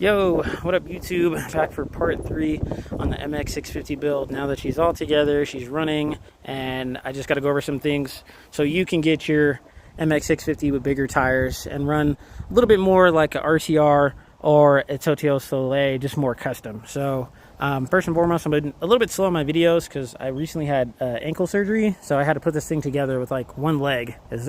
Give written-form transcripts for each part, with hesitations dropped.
Yo, what up YouTube? Back for part 3 on the Mx650 build. Now that she's all together, she's running, and I just got to go over some things so you can get your Mx650 with bigger tires and run a little bit more like a RTR or a Totio Soleil, just more custom. So first and foremost, I'm a little bit slow on my videos because I recently had ankle surgery, so I had to put this thing together with like one leg. It's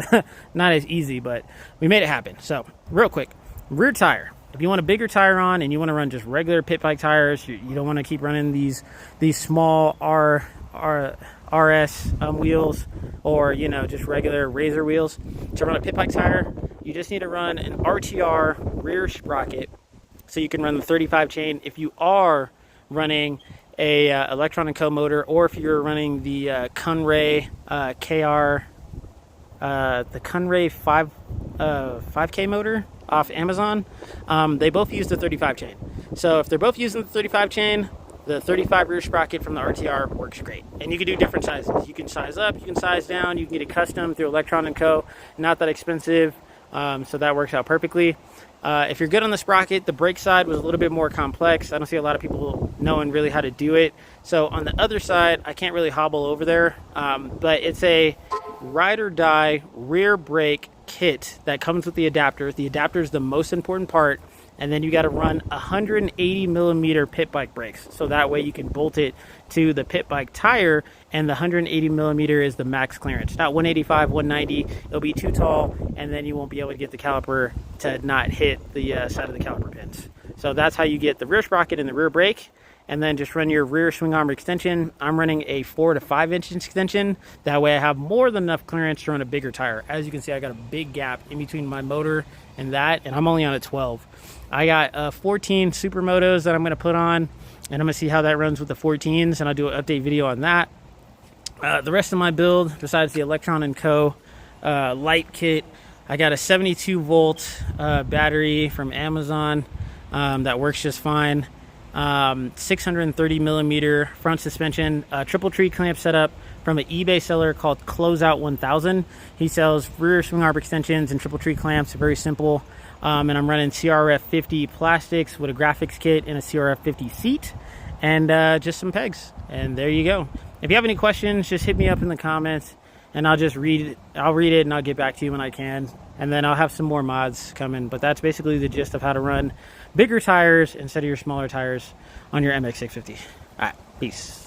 not as easy, but we made it happen. So real quick, rear tire. If you want a bigger tire on and you want to run just regular pit bike tires, you don't want to keep running these small RS wheels, or just regular razor wheels. To run a pit bike tire, you just need to run an RTR rear sprocket, so you can run the 35 chain. If you are running a Electron & Co motor, or if you're running the Kunray KR, the Kunray 5K motor off Amazon, they both use the 35 chain. So if they're both using the 35 chain, the 35 rear sprocket from the RTR works great. And you can do different sizes. You can size up, you can size down, you can get it custom through Electron & Co. Not that expensive, so that works out perfectly. If you're good on the sprocket, the brake side was a little bit more complex. I don't see a lot of people knowing really how to do it. So on the other side, I can't really hobble over there, but it's a ride or die rear brake kit that comes with the adapter. The adapter is the most important part, and then you got to run 180 millimeter pit bike brakes, so that way you can bolt it to the pit bike tire, and the 180 millimeter is the max clearance, not 185, 190. It'll be too tall, and then you won't be able to get the caliper to not hit the side of the caliper pins. So that's how you get the rear sprocket and the rear brake. And then just run your rear swing arm extension. I'm running a 4 to 5 inch extension. That way I have more than enough clearance to run a bigger tire. As you can see, I got a big gap in between my motor and that, and I'm only on a 12. I got 14 Supermotos that I'm going to put on, and I'm going to see how that runs with the 14s, and I'll do an update video on that. The rest of my build, besides the Electron & Co. light kit, I got a 72 volt battery from Amazon that works just fine. 630 millimeter front suspension, triple tree clamp setup from an eBay seller called Closeout 1000. He sells rear swing arm extensions and triple tree clamps, very simple. And I'm running CRF 50 plastics with a graphics kit and a CRF 50 seat, and just some pegs. And there you go. If you have any questions, just hit me up in the comments, and I'll just read it. I'll read it and I'll get back to you when I can. And then I'll have some more mods coming, but that's basically the gist of how to run bigger tires instead of your smaller tires on your Mx650. All right, peace.